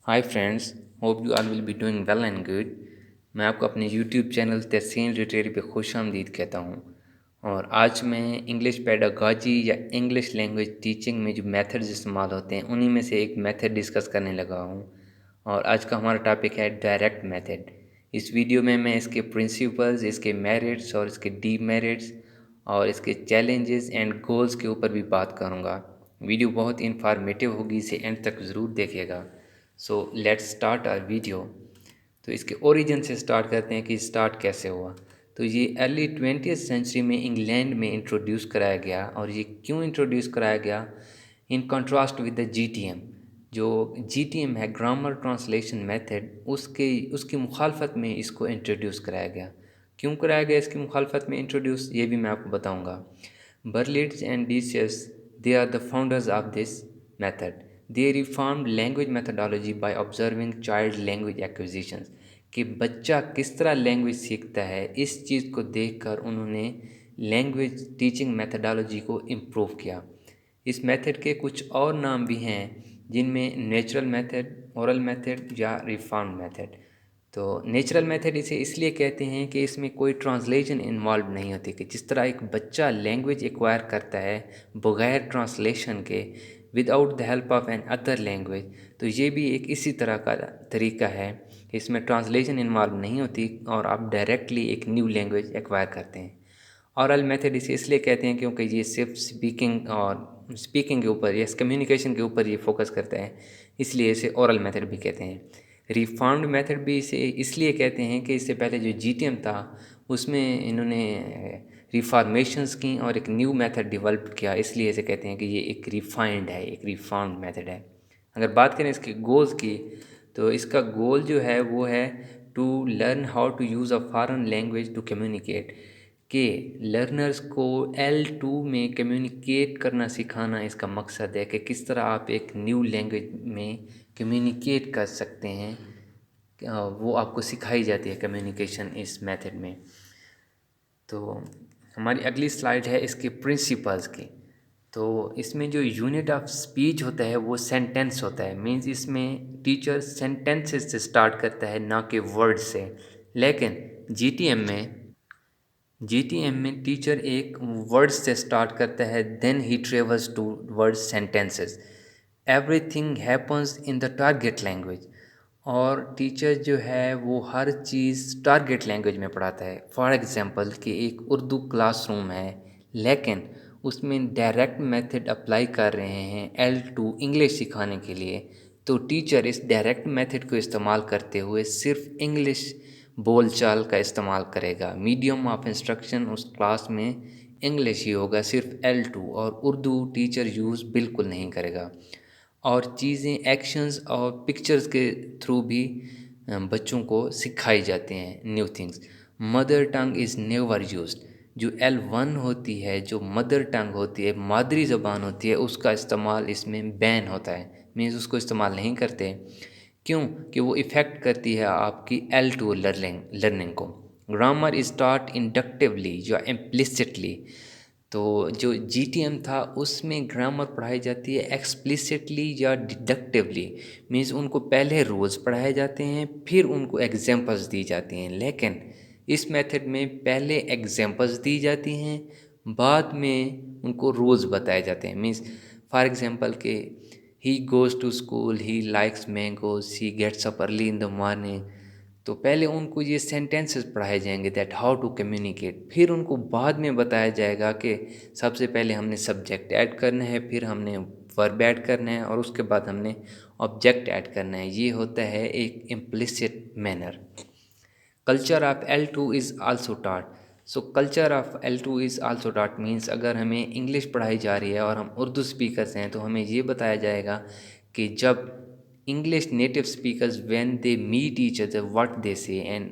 Hi friends, hope you all will be doing well and good. मैं आपको अपने YouTube channel तहसीन literary पे खुशामदीद कहता हूँ। और आज मैं इंग्लिश पेडागॉजी या इंग्लिश लैंग्वेज टीचिंग में जो मेथड्स इस्तेमाल होते हैं उन्हीं में से एक मेथड डिस्कस करने लगा हूँ। और आज का हमारा टॉपिक है डायरेक्ट मेथड। इस वीडियो में मैं इसके प्रिंसिपल्स, इसके मेरिट्स और इसके डीमेरिट्स और इसके चैलेंजेस एंड गोल्स के ऊपर भी बात करूँगा। वीडियो बहुत इंफॉर्मेटिव होगी, इसे एंड तक ज़रूर देखिएगा। So let's start our video. तो इसके ओरिजिन से स्टार्ट करते हैं कि स्टार्ट कैसे हुआ। तो ये अर्ली 20th सेंचुरी में इंग्लैंड में इंट्रोड्यूस कराया गया। और ये क्यों इंट्रोड्यूस कराया गया? In contrast with the GTM. जो जीटीएम है, ग्रामर ट्रांसलेशन मेथड, उसके उसकी मुखालफत में इसको इंट्रोड्यूस कराया गया। क्यों कराया गया इसकी मुखालफत में इंट्रोड्यूस, ये भी मैं आपको बताऊंगा। बर्लिट्ज and डिसियस, they are the founders of this method. They reformed language methodology by observing child language acquisitions. कि बच्चा किस तरह लैंग्वेज सीखता है, इस चीज़ को देखकर उन्होंने लैंग्वेज टीचिंग मेथडोलॉजी को इम्प्रूव किया। इस मेथड के कुछ और नाम भी हैं, जिनमें नेचुरल मेथड, ओरल मेथड या रिफॉर्म्ड मेथड। तो नेचुरल मेथड इसे इसलिए कहते हैं कि इसमें कोई ट्रांसलेशन इन्वॉल्व नहीं होती, कि जिस तरह एक बच्चा लैंग्वेज एक्वायर करता है बगैर ट्रांसलेशन के, without the help of another language, तो ये भी एक इसी तरह का तरीका है। इसमें ट्रांसलेशन इन्वॉल्व नहीं होती और आप डायरेक्टली एक न्यू लैंग्वेज एक्वायर करते हैं। औरल मेथड इसे इसलिए कहते हैं क्योंकि ये सिर्फ स्पीकिंग के ऊपर या कम्युनिकेशन के ऊपर ये फोकस करता है, इसलिए इसे ओरल मेथड भी कहते हैं। रिफॉर्म्ड मेथड भी इसे इसलिए कहते हैं कि इससे पहले जो जीटीएम था उसमें इन्होंने रिफॉर्मेशंस की और एक न्यू मेथड डेवलप किया, इसलिए इसे कहते हैं कि ये एक रिफाइंड है, एक रिफॉर्म्ड मेथड है। अगर बात करें इसके गोल्स की, तो इसका गोल जो है वो है to learn how to use a foreign language to communicate. कि लर्नर्स को L2 में कम्युनिकेट करना सिखाना इसका मकसद है, कि किस तरह आप एक न्यू लैंग्वेज में कम्युनिकेट कर सकते हैं। वो आपको सिखाई जाती है कम्युनिकेशन इस मेथड में। तो हमारी अगली स्लाइड है इसके प्रिंसिपल्स की। तो इसमें जो यूनिट ऑफ स्पीच होता है वो सेंटेंस होता है। मींस इसमें टीचर सेंटेंसेस से स्टार्ट करता है, ना कि वर्ड से। लेकिन जीटीएम में टीचर एक वर्ड से स्टार्ट करता है, then he travels to word sentences. Everything happens in the target language. और टीचर जो है वो हर चीज़ टारगेट लैंग्वेज में पढ़ाता है। फॉर एग्जांपल कि एक उर्दू क्लासरूम है, लेकिन उसमें डायरेक्ट मेथड अप्लाई कर रहे हैं L2 इंग्लिश सिखाने के लिए, तो टीचर इस डायरेक्ट मेथड को इस्तेमाल करते हुए सिर्फ इंग्लिश बोलचाल का इस्तेमाल करेगा। मीडियम ऑफ इंस्ट्रक्शन उस क्लास में इंग्लिश ही होगा, सिर्फ L2, और उर्दू टीचर यूज़ बिल्कुल नहीं करेगा। और चीज़ें एक्शंस और पिक्चर्स के थ्रू भी बच्चों को सिखाई जाती हैं new things. Mother tongue is never used. जो L1 होती है, जो मदर टंग होती है, मादरी ज़बान होती है, उसका इस्तेमाल इसमें बैन होता है। मीन्स उसको इस्तेमाल नहीं करते। क्यों? कि वो इफ़ेक्ट करती है आपकी L2 लर्निंग को। ग्रामर इज टॉट इंडक्टिवली या इम्प्लिसिटली। तो जो जीटीएम था उसमें ग्रामर पढ़ाई जाती है एक्सप्लिसिटली या डिडक्टिवली। मीन्स उनको पहले रूल्स पढ़ाए जाते हैं, फिर उनको एग्जांपल्स दी जाती हैं। लेकिन इस मेथड में पहले एग्जांपल्स दी जाती हैं, बाद में उनको रूल्स बताए जाते हैं। मीन्स फॉर एग्जांपल के he goes to school, he likes mangoes, he gets up early in the morning. तो पहले उनको ये सेंटेंसेस पढ़ाए जाएंगे, दैट हाउ टू कम्युनिकेट। फिर उनको बाद में बताया जाएगा कि सबसे पहले हमने सब्जेक्ट ऐड करना है, फिर हमने वर्ब ऐड करना है, और उसके बाद हमने ऑब्जेक्ट ऐड करना है। ये होता है एक implicit manner. Culture of L2 is also taught. So culture of L2 is also taught means अगर हमें इंग्लिश पढ़ाई जा रही है और हम उर्दू स्पीकर्स हैं, तो हमें ये बताया जाएगा कि जब English native speakers when they meet each other what they say, and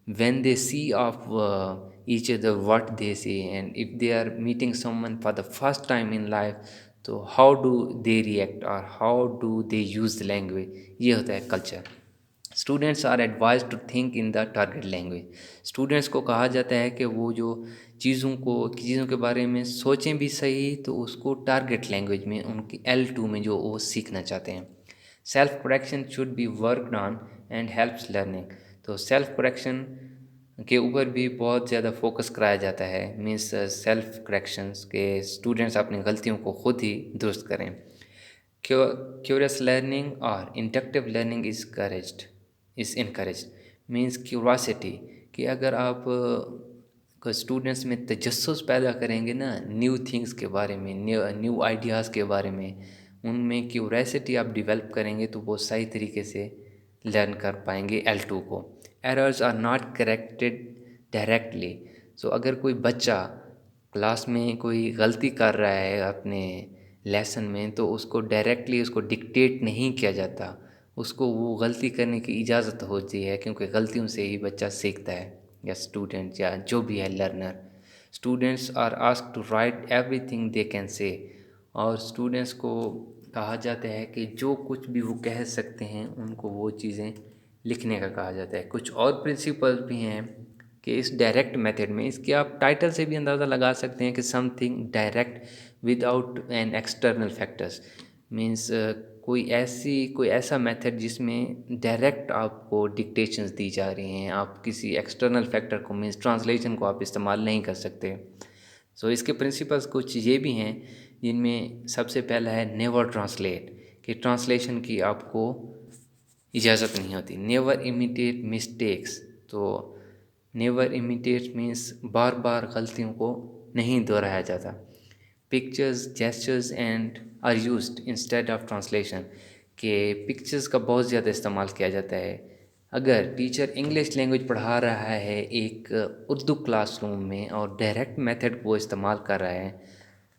when they see of each other what they say, and if they are meeting someone for the first time in life, तो how do they react और how do they use the language. ये होता है culture. Students are advise to think in the target language. Students को कहा जाता है कि वो जो चीज़ों के बारे में सोचें भी सही, तो उसको टारगेट लैंग्वेज में, उनकी L2 में जो वो सीखना चाहते हैं। Self correction should be worked on and helps learning. तो सेल्फ करेक्शन के ऊपर भी बहुत ज़्यादा फोकस कराया जाता है, मीन्स सेल्फ करेक्शंस के स्टूडेंट्स अपनी गलतियों को खुद ही दुरुस्त करें। क्यूरियस लर्निंग और inductive learning is encouraged, means curiosity, कि अगर आप को स्टूडेंट्स में तजस्सुस पैदा करेंगे ना न्यू थिंग्स के बारे में, न्यू आइडियाज़ के बारे में, उनमें क्यूरियोसिटी आप डेवलप करेंगे तो वो सही तरीके से लर्न कर पाएंगे L2 को। Errors are not corrected directly. So अगर कोई बच्चा क्लास में कोई गलती कर रहा है अपने लेसन में, तो उसको डायरेक्टली उसको डिक्टेट नहीं किया जाता, उसको वो गलती करने की इजाज़त होती है, क्योंकि गलतियों से ही बच्चा सीखता है, या स्टूडेंट या जो भी है learner. Students are asked to write everything they can say, और स्टूडेंट्स को कहा जाता है कि जो कुछ भी वो कह सकते हैं उनको वो चीज़ें लिखने का कहा जाता है। कुछ और प्रिंसिपल भी हैं कि इस डायरेक्ट मेथड में, इसके आप टाइटल से भी अंदाज़ा लगा सकते हैं कि something direct without an external factors, means कोई ऐसा मेथड जिसमें डायरेक्ट आपको डिक्टेशंस दी जा रही हैं, आप किसी एक्सटर्नल फैक्टर को, मीन्स ट्रांसलेशन को आप इस्तेमाल नहीं कर सकते। सो इसके प्रिंसिपल्स कुछ ये भी हैं, जिनमें सबसे पहला है नेवर ट्रांसलेट, कि ट्रांसलेशन की आपको इजाज़त नहीं होती। नेवर इमिटेट मिस्टेक्स, तो नेवर इमिटेट मीन्स बार बार गलतियों को नहीं दोहराया जाता। Pictures, gestures and are used instead of translation, के पिक्चर्स का बहुत ज़्यादा इस्तेमाल किया जाता है। अगर टीचर इंग्लिश लैंग्वेज पढ़ा रहा है एक उर्दू क्लासरूम में और डायरेक्ट मेथड को इस्तेमाल कर रहा है,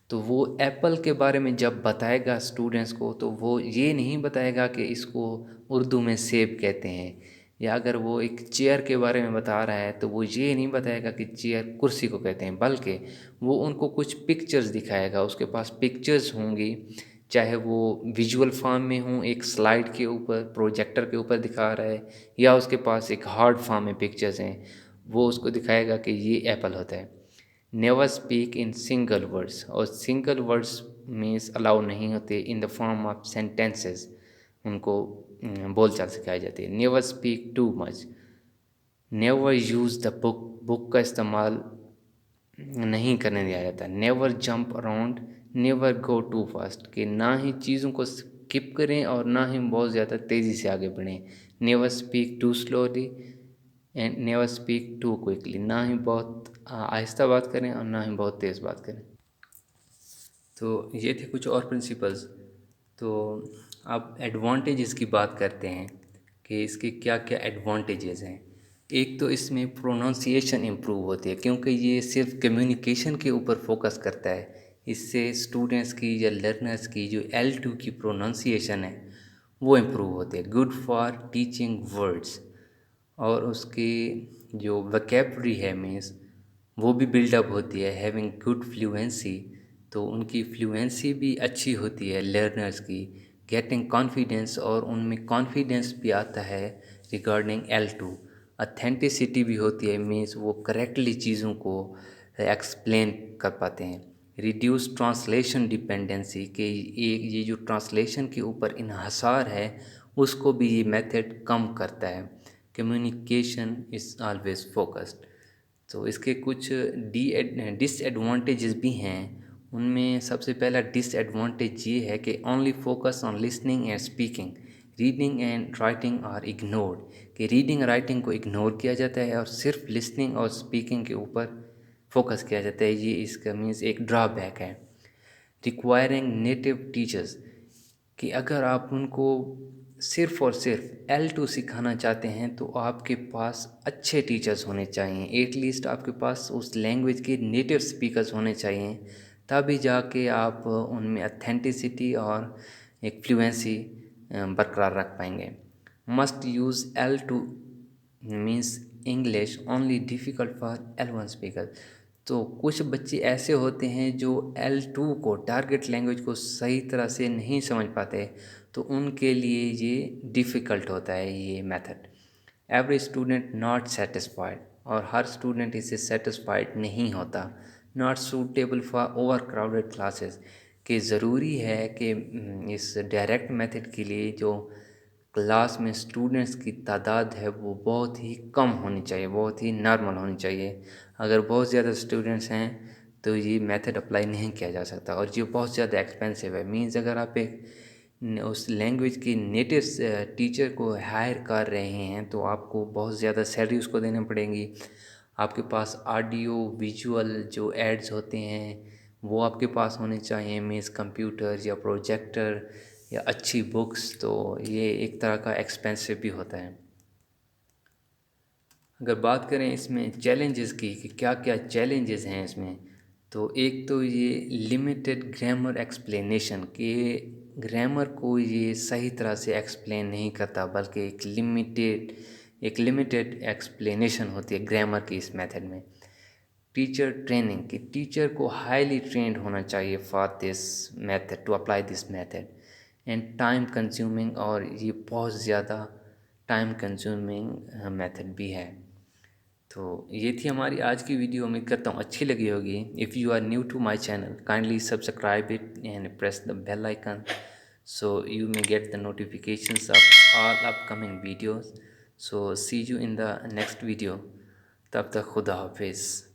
तो वो एप्पल के बारे में जब बताएगा स्टूडेंट्स को, तो वो ये नहीं बताएगा कि इसको उर्दू में सेब कहते हैं, या अगर वो एक चेयर के बारे में बता रहा है तो वो ये नहीं बताएगा कि चेयर कुर्सी को कहते हैं, बल्कि वो उनको कुछ पिक्चर्स दिखाएगा, उसके पास पिक्चर्स होंगी, चाहे वो विजुअल फॉर्म में हों, एक स्लाइड के ऊपर, प्रोजेक्टर के ऊपर दिखा रहा है, या उसके पास एक हार्ड फॉर्म में पिक्चर्स हैं, वो उसको दिखाएगा कि ये एप्पल होता है। Never speak in single words, और सिंगल वर्ड्स मीन्स अलाउ नहीं होते in the form of sentences, उनको बोलचाल सिखाई जाती है। Never speak too much, never use the book, book का इस्तेमाल नहीं करने दिया जाता। Never jump around, never go too fast, कि ना ही चीज़ों को स्किप करें और ना ही बहुत ज़्यादा तेज़ी से आगे बढ़ें। Never speak too slowly and never speak too quickly, ना ही बहुत आहिस्ता बात करें और ना ही बहुत तेज़ बात करें। तो ये थे कुछ और प्रिंसिपल्स। तो अब एडवांटेजेस की बात करते हैं कि इसके क्या क्या एडवांटेजेस हैं। एक तो इसमें प्रोनाउंसिएशन इम्प्रूव होती है, क्योंकि ये सिर्फ कम्युनिकेशन के ऊपर फोकस करता है। इससे स्टूडेंट्स की या लर्नर्स की जो L2 की प्रोनाउंसिएशन है वो इम्प्रूव होती है। गुड फॉर टीचिंग वर्ड्स, और उसकी जो वोकैबुलरी है मीन्स वो भी बिल्डअप होती है। हैविंग गुड फ्लुएंसी, तो उनकी फ्लुएंसी भी अच्छी होती है लर्नर्स की। गेटिंग कॉन्फिडेंस, और उनमें कॉन्फिडेंस भी आता है रिगार्डिंग L2। अथेंटिसिटी भी होती है, मीन्स वो करेक्टली चीज़ों को एक्सप्लेन कर पाते हैं। रिड्यूस ट्रांसलेशन डिपेंडेंसी, के ये जो ट्रांसलेशन के ऊपर इन्हसार है उसको भी ये मेथड कम करता है। Communication is always focused. तो इसके कुछ डिसएडवांटेजेस भी हैं। उनमें सबसे पहला डिसएडवांटेज ये है कि only focus on listening and speaking, reading and writing are ignored, कि रीडिंग राइटिंग को इग्नोर किया जाता है और सिर्फ लिसनिंग और स्पीकिंग के ऊपर फोकस किया जाता है। ये इसका मीन्स एक ड्रॉबैक है। रिक्वायरिंग नेटिव टीचर्स, कि अगर आप उनको सिर्फ़ और सिर्फ L2 सिखाना चाहते हैं तो आपके पास अच्छे टीचर्स होने चाहिए, एटलीस्ट आपके पास उस लैंग्वेज के नेटिव स्पीकर्स होने चाहिए, तभी जाके आप उनमें अथेंटिसिटी और एक फ्लुएंसी बरकरार रख पाएंगे। Must use L2 means English only difficult for L1 speaker. तो कुछ बच्चे ऐसे होते हैं जो L2 को, टारगेट लैंग्वेज को सही तरह से नहीं समझ पाते, तो उनके लिए ये डिफ़िकल्ट होता है ये method. Every student not satisfied, और हर स्टूडेंट इससे सेटिस्फाइड नहीं होता। Not suitable for over crowded classes, कि ज़रूरी है कि इस डायरेक्ट मेथड के लिए जो क्लास में स्टूडेंट्स की तादाद है वो बहुत ही कम होनी चाहिए, बहुत ही नॉर्मल होनी चाहिए। अगर बहुत ज़्यादा स्टूडेंट्स हैं तो ये मेथड अप्लाई नहीं किया जा सकता, और ये बहुत ज़्यादा एक्सपेंसिव है। मीन्स अगर आप एक उस लैंग्वेज की नेटिव टीचर को हायर कर रहे हैं तो आपको बहुत ज़्यादा सैलरी उसको देनी पड़ेगी। आपके पास ऑडियो विजुअल जो एड्स होते हैं वो आपके पास होने चाहिए, मीन्स कंप्यूटर या प्रोजेक्टर या अच्छी बुक्स। तो ये एक तरह का एक्सपेंसिव भी होता है। अगर बात करें इसमें चैलेंजेस की कि क्या क्या चैलेंजेस हैं इसमें, तो एक तो ये लिमिटेड ग्रामर एक्सप्लेनेशन, कि ग्रामर को ये सही तरह से एक्सप्लेन नहीं करता, बल्कि एक लिमिटेड एक्सप्लेनेशन होती है ग्रामर की इस मेथड में। टीचर ट्रेनिंग, कि टीचर को हाईली ट्रेंड होना चाहिए for this method, to apply this method. And time consuming, और ये बहुत ज़्यादा टाइम कंज्यूमिंग मेथड भी है। तो ये थी हमारी आज की वीडियो। उम्मीद करता हूँ अच्छी लगी होगी। If you are new to my channel, kindly subscribe it and press the bell icon so you may get the notifications of all upcoming videos. So see you in the next video. तब तक खुदा हाफिज़।